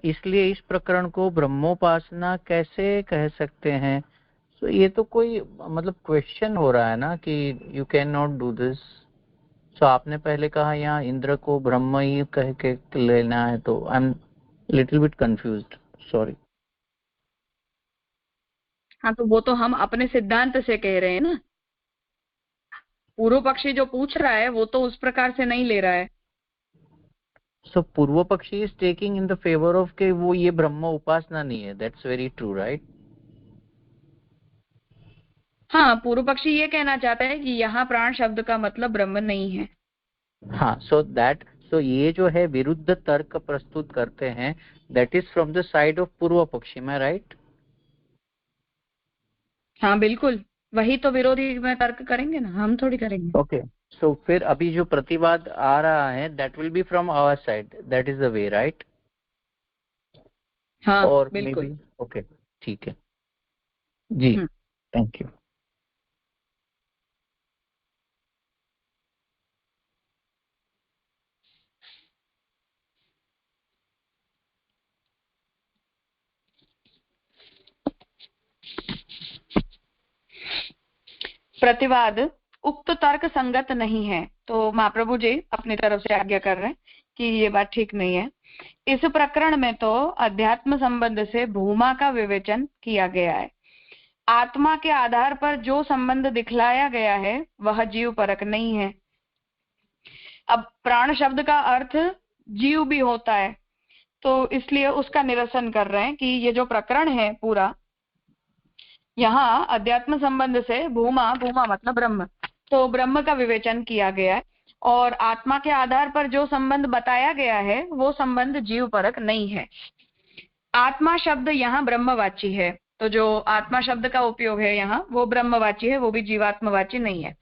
इसलिए इस प्रकरण को ब्रह्मोपासना कैसे कह सकते हैं? तो ये तो कोई मतलब क्वेश्चन हो रहा है ना कि you can not do this. So आपने पहले कहा यहाँ इंद्र को ब्रह्म ही कह के लेना है, तो I am little bit confused, sorry. हाँ तो वो तो हम अपने सिद्धांत से कह रहे हैं ना, पूर्व पक्षी जो पूछ रहा है वो तो उस प्रकार से नहीं ले रहा है। सो पूर्व पक्षी is taking in the favour of के वो ये ब्रह्म उपासना नहीं है. That's very true, right? हाँ, पूर्व पक्षी ये कहना चाहता है कि यहाँ प्राण शब्द का मतलब ब्रह्म नहीं है. हाँ, सो ये जो है विरुद्ध तर्क प्रस्तुत करते हैं, that is from the side of पूर्व पक्षी में, राइट? हाँ बिल्कुल, वही तो विरोधी में तर्क करेंगे ना, हम थोड़ी करेंगे. ओके, सो फिर अभी जो प्रतिवाद आ रहा है that will be from our side, that is the way, right? हाँ और बिल्कुल. ओके, ठीक है जी, थैंक यू. प्रतिवाद उक्त तर्क संगत नहीं है. तो महाप्रभु जी अपनी तरफ से आज्ञा कर रहे हैं कि ये बात ठीक नहीं है. इस प्रकरण में तो अध्यात्म संबंध से भूमा का विवेचन किया गया है. आत्मा के आधार पर जो संबंध दिखलाया गया है वह जीव परक नहीं है. अब प्राण शब्द का अर्थ जीव भी होता है, तो इसलिए उसका निरसन कर रहे हैं कि ये जो प्रकरण है पूरा, यहाँ अध्यात्म संबंध से भूमा मतलब ब्रह्म, तो ब्रह्म का विवेचन किया गया है और आत्मा के आधार पर जो संबंध बताया गया है वो संबंध जीव परक नहीं है. आत्मा शब्द यहाँ ब्रह्मवाची है, तो जो आत्मा शब्द का उपयोग है यहाँ वो ब्रह्मवाची है, वो भी जीवात्मवाची नहीं है.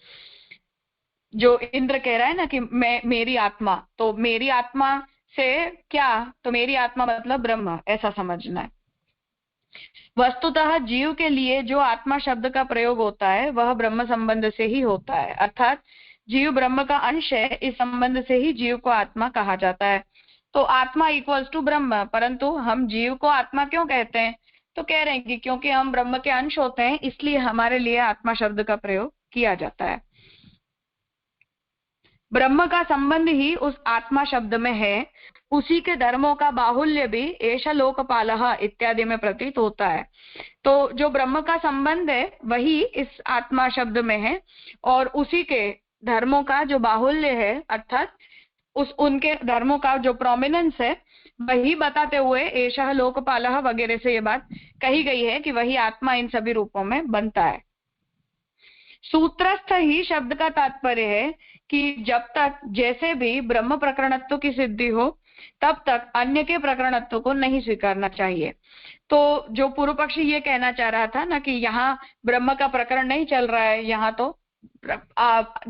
जो इंद्र कह रहा है ना कि मेरी आत्मा, तो मेरी आत्मा से क्या, तो मेरी आत्मा मतलब ब्रह्म, ऐसा समझना है. वस्तुतः जीव के लिए जो आत्मा शब्द का प्रयोग होता है वह ब्रह्म संबंध से ही होता है, अर्थात जीव ब्रह्म का अंश है, इस संबंध से ही जीव को आत्मा कहा जाता है. तो आत्मा इक्वल्स टू ब्रह्म, परंतु हम जीव को आत्मा क्यों कहते हैं? तो कह रहे हैं कि क्योंकि हम ब्रह्म के अंश होते हैं, इसलिए हमारे लिए आत्मा शब्द का प्रयोग किया जाता है. ब्रह्म का संबंध ही उस आत्मा शब्द में है, उसी के धर्मों का बाहुल्य भी एषा लोकपालः इत्यादि में प्रतीत होता है. तो जो ब्रह्म का संबंध है वही इस आत्मा शब्द में है और उसी के धर्मों का जो बाहुल्य है, अर्थात उनके धर्मों का जो प्रोमिनेंस है, वही बताते हुए एषः लोकपालः वगैरह से ये बात कही गई है कि वही आत्मा इन सभी रूपों में बनता है. सूत्रस्थ ही शब्द का तात्पर्य है कि जब तक जैसे भी ब्रह्म प्रकरणत्व की सिद्धि हो तब तक अन्य के प्रकरणत्व को नहीं स्वीकारना चाहिए. तो जो पूर्व पक्षी ये कहना चाह रहा था ना कि यहाँ ब्रह्म का प्रकरण नहीं चल रहा है, यहाँ तो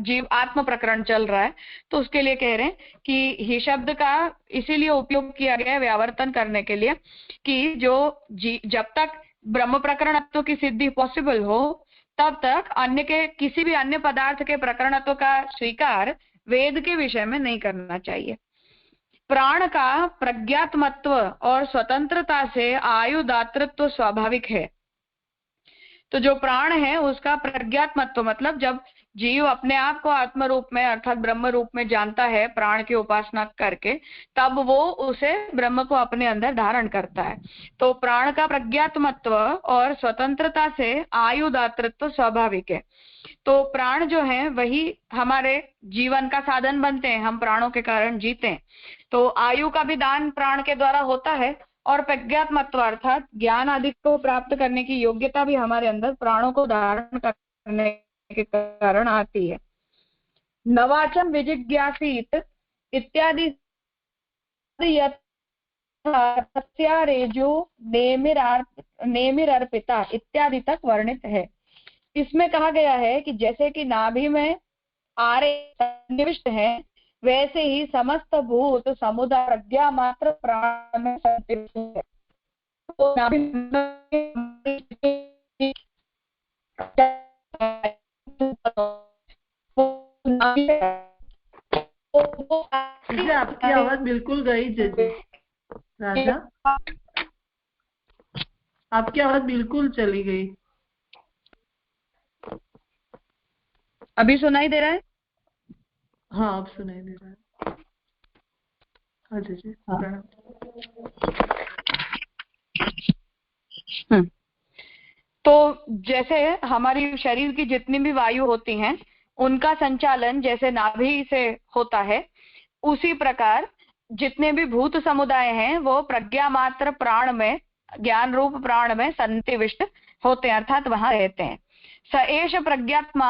जीव आत्म प्रकरण चल रहा है, तो उसके लिए कह रहे हैं कि ही शब्द का इसीलिए उपयोग किया गया है व्यावर्तन करने के लिए कि जब तक ब्रह्म प्रकरणत्व की सिद्धि पॉसिबल हो तब तक अन्य के किसी भी अन्य पदार्थ के प्रकरणत्व का स्वीकार वेद के विषय में नहीं करना चाहिए. प्राण का प्रज्ञात्मत्व और स्वतंत्रता से आयुदातृत्व स्वाभाविक है. तो जो प्राण है उसका प्रज्ञात्मत्व मतलब जब जीव अपने आप को आत्म रूप में अर्थात ब्रह्म रूप में जानता है प्राण की उपासना करके, तब वो उसे ब्रह्म को अपने अंदर धारण करता है. तो प्राण का प्रज्ञात्मत्व और स्वतंत्रता से आयुदातृत्व स्वाभाविक है. तो प्राण जो है वही हमारे जीवन का साधन बनते हैं, हम प्राणों के कारण जीते हैं. तो आयु का भी दान प्राण के द्वारा होता है और प्रज्ञात्मत्व अर्थात ज्ञान आदि को प्राप्त करने की योग्यता भी हमारे अंदर प्राणों को धारण करने के कारण आती है. नवाचम विजिज्ञासीत इत्यादि रेजो नेमिरर्पिता इत्यादि तक वर्णित है. इसमें कहा गया है कि जैसे कि नाभि में आर्य सन्निविष्ट है, वैसे ही समस्त भूत समुदाय प्रज्ञा मात्र प्राण में सन्निविष्ट है. तो नाभि आपकी आवाज बिल्कुल गई जी राजा, आपकी आवाज बिल्कुल चली गई. अभी सुनाई दे रहा है? हाँ अब सुनाई दे रहा है. हाँ जी हाँ. तो जैसे हमारी शरीर की जितनी भी वायु होती हैं उनका संचालन जैसे नाभि से होता है, उसी प्रकार जितने भी भूत समुदाय हैं वो प्रज्ञा मात्र प्राण में, ज्ञान रूप प्राण में संतिविष्ट होते हैं, अर्थात वहां रहते हैं। स एष प्रज्ञात्मा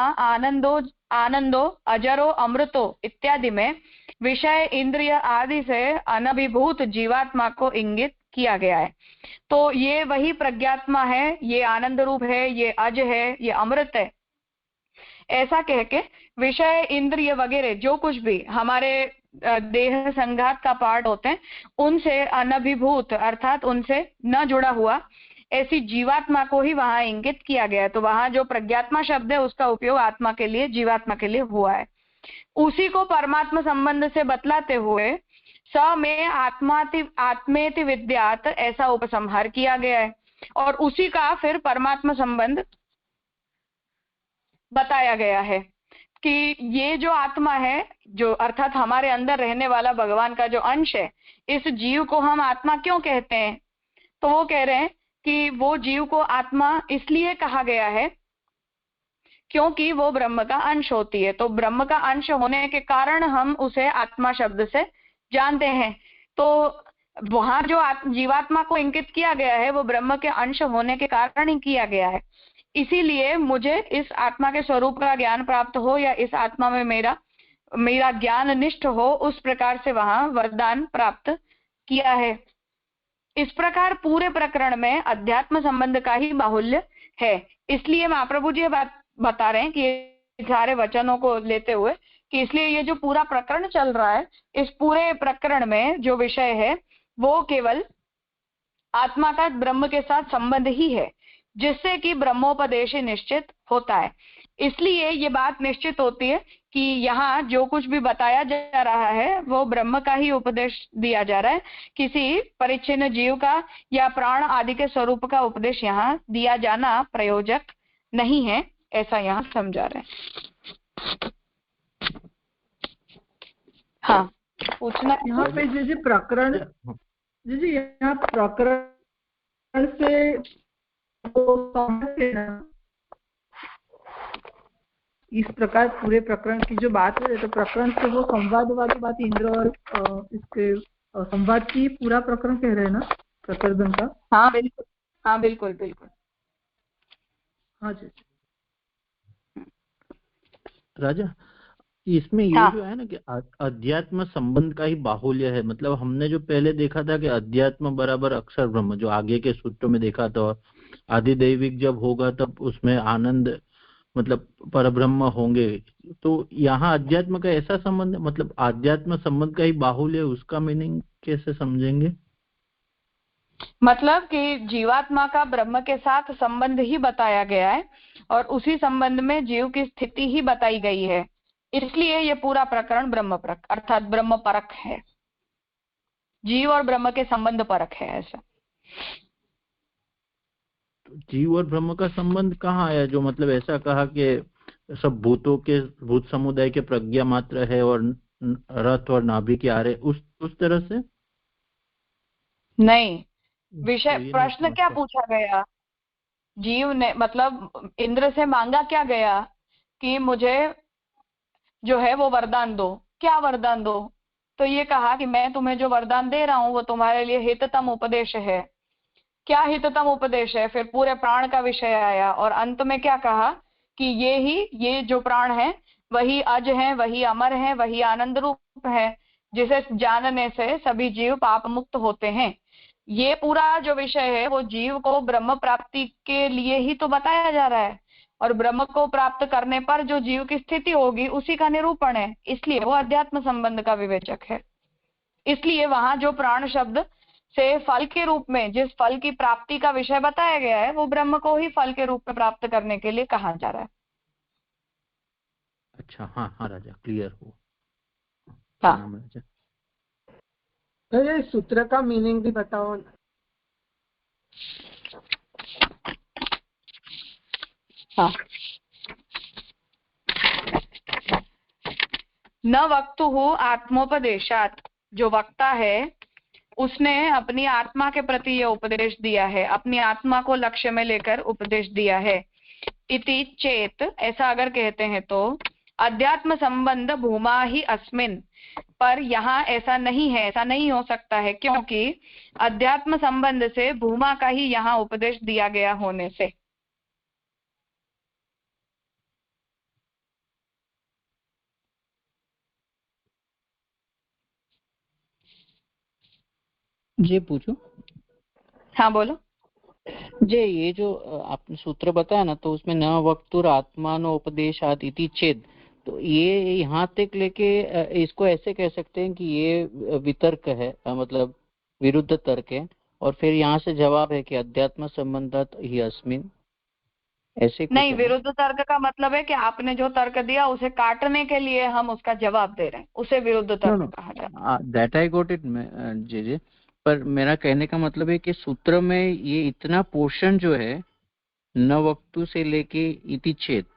आनंदो अजरो अमृतो इत्यादि में विषय इंद्रिय आदि से अनभिभूत जीवात्मा को इंगित किया गया है। तो ये वही प्रज्ञात्मा है, ये आनंद रूप है, ये अज है, ये अमृत है, ऐसा कह के विषय इंद्रिय वगैरह जो कुछ भी हमारे देह संघात का पार्ट होते हैं उनसे अनभिभूत अर्थात उनसे न जुड़ा हुआ ऐसी जीवात्मा को ही वहां इंगित किया गया है। तो वहां जो प्रज्ञात्मा शब्द है उसका उपयोग आत्मा के लिए, जीवात्मा के लिए हुआ है। उसी को परमात्मा संबंध से बतलाते हुए स में आत्मेति विद्यात ऐसा उपसंहार किया गया है और उसी का फिर परमात्मा संबंध बताया गया है कि ये जो आत्मा है, जो अर्थात हमारे अंदर रहने वाला भगवान का जो अंश है, इस जीव को हम आत्मा क्यों कहते हैं? तो वो कह रहे हैं कि वो जीव को आत्मा इसलिए कहा गया है क्योंकि वो ब्रह्म का अंश होती है। तो ब्रह्म का अंश होने के कारण हम उसे आत्मा शब्द से जानते हैं। तो वहां जो जीवात्मा को इंगित किया गया है वो ब्रह्म के अंश होने के कारण ही किया गया है। इसीलिए मुझे इस आत्मा के स्वरूप का ज्ञान प्राप्त हो या इस आत्मा में मेरा ज्ञान निष्ठ हो, उस प्रकार से वहां वरदान प्राप्त किया है। इस प्रकार पूरे प्रकरण में अध्यात्म संबंध का ही बाहुल्य है। इसलिए महाप्रभु जी बात बता रहे हैं कि सारे वचनों को लेते हुए कि इसलिए ये जो पूरा प्रकरण चल रहा है, इस पूरे प्रकरण में जो विषय है वो केवल आत्मा का ब्रह्म के साथ संबंध ही है, जिससे कि ब्रह्मोपदेश निश्चित होता है। इसलिए ये बात निश्चित होती है कि यहाँ जो कुछ भी बताया जा रहा है वो ब्रह्म का ही उपदेश दिया जा रहा है, किसी परिच्छिन्न जीव का या प्राण आदि के स्वरूप का उपदेश यहाँ दिया जाना प्रयोजक नहीं है, ऐसा यहाँ समझा रहे हैं। हाँ, पूछना यहाँ पे जी प्रकरण जी यहाँ प्रकरण से इस प्रकार पूरे प्रकरण की जो बात है तो प्रकरण से वो संवाद वाली बात इंद्र और इसके संवाद की पूरा प्रकरण कह रहे हैं ना प्रकरण का? हाँ बिल्कुल, हाँ बिल्कुल बिल्कुल, हाँ जी। राजा इसमें ये जो है ना कि अध्यात्म संबंध का ही बाहुल्य है। मतलब हमने जो पहले देखा था कि अध्यात्म बराबर अक्षर ब्रह्म, जो आगे के सूत्रों में देखा था, आदिदैविक जब होगा तब उसमें आनंद मतलब परब्रह्म होंगे। तो यहाँ अध्यात्म का ऐसा संबंध, मतलब आध्यात्म संबंध का ही बाहुल्य, उसका मीनिंग कैसे समझेंगे? मतलब कि जीवात्मा का ब्रह्म के साथ संबंध ही बताया गया है और उसी संबंध में जीव की स्थिति ही बताई गई है, इसलिए ये पूरा प्रकरण ब्रह्म परक अर्थात ब्रह्म परक है, जीव और ब्रह्म के संबंध परक है। ऐसा तो जीव और ब्रह्म का संबंध कहाँ आया? जो मतलब ऐसा कहा कि सब भूतों के, भूत समुदाय के प्रज्ञा मात्र है और रथ और नाभि के आरे, उस तरह से नहीं। विषय प्रश्न क्या पूछा गया? जीव ने मतलब इंद्र से मांगा क्या गया कि मुझे जो है वो वरदान दो। क्या वरदान दो? तो ये कहा कि मैं तुम्हें जो वरदान दे रहा हूँ वो तुम्हारे लिए हिततम उपदेश है। क्या हिततम उपदेश है? फिर पूरे प्राण का विषय आया और अंत में क्या कहा कि ये जो प्राण है वही अज है, वही अमर है, वही आनंद रूप है, जिसे जानने से सभी जीव पाप मुक्त होते हैं। ये पूरा जो विषय है वो जीव को ब्रह्म प्राप्ति के लिए ही तो बताया जा रहा है और ब्रह्म को प्राप्त करने पर जो जीव की स्थिति होगी उसी का निरूपण है, इसलिए वो अध्यात्म संबंध का विवेचक है। इसलिए वहां जो प्राण शब्द से फल के रूप में जिस फल की प्राप्ति का विषय बताया गया है वो ब्रह्म को ही फल के रूप में प्राप्त करने के लिए कहा जा रहा है। अच्छा, हाँ हाँ राजा, क्लियर हो। हाँ राजा, अरे सूत्र का मीनिंग भी बताओ ना। हाँ, न वक्तुहु आत्मोपदेशात, जो वक्ता है उसने अपनी आत्मा के प्रति यह उपदेश दिया है, अपनी आत्मा को लक्ष्य में लेकर उपदेश दिया है। इति चेत, ऐसा अगर कहते हैं तो अध्यात्म संबंध भूमा ही अस्मिन, पर यहाँ ऐसा नहीं है, ऐसा नहीं हो सकता है, क्योंकि अध्यात्म संबंध से भूमा का ही यहाँ उपदेश दिया गया होने से। जी पूछो। हाँ बोलो जी। ये जो आपने सूत्र बताया ना, तो उसमें न वक्तुर आत्मानोपदेशात् इति चेद, तो ये यहाँ तक लेके इसको ऐसे कह सकते हैं कि ये वितर्क है, मतलब विरुद्ध तर्क है, और फिर यहाँ से जवाब है कि अध्यात्म संबंधात ही अस्मिन, ऐसे नहीं। विरुद्ध तर्क का मतलब है कि आपने जो तर्क दिया उसे काटने के लिए हम उसका जवाब दे रहे हैं, उसे विरुद्ध तर्क कहा जाता है। दैट आई गॉट इट जी। पर मेरा कहने का मतलब है कि सूत्र में ये इतना पोर्शन जो है न वक्तु से लेके इति चेत,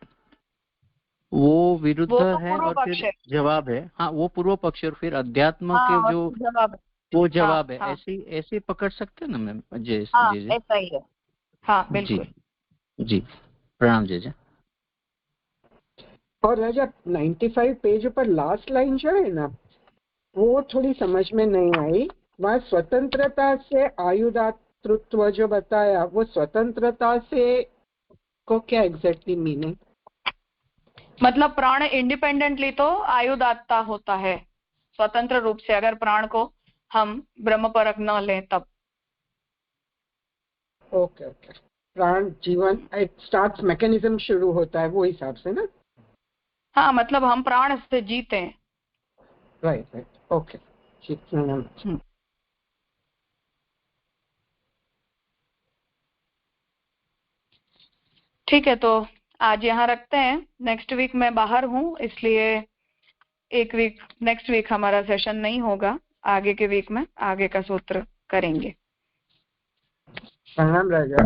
वो विरुद्ध है और फिर जवाब है। हाँ, वो पूर्व पक्ष और फिर अध्यात्म के जो वो जवाब है। ऐसे पकड़ सकते हैं ना मैम? जी जी ऐसा ही है। हाँ बिल्कुल जी। प्रणाम जी। और राजा 95 पेज पर लास्ट लाइन जो है ना, वो थोड़ी समझ में नहीं आई। वहाँ स्वतंत्रता से आयुधातृत्व जो बताया, वो स्वतंत्रता से को क्या एग्जैक्टली मीनिंग? मतलब प्राण इंडिपेंडेंटली तो आयुदात्ता होता है, स्वतंत्र रूप से, अगर प्राण को हम ब्रह्म परक न लें तब। ओके। प्राण जीवन एक स्टार्ट मैकेनिज्म शुरू होता है, वो हिसाब से ना? हाँ, मतलब हम प्राण से जीते हैं। राइट। ओके। ठीक है, तो आज यहाँ रखते हैं। नेक्स्ट वीक मैं बाहर हूँ, इसलिए नेक्स्ट वीक हमारा सेशन नहीं होगा। आगे के वीक में आगे का सूत्र करेंगे। प्रणाम राजा।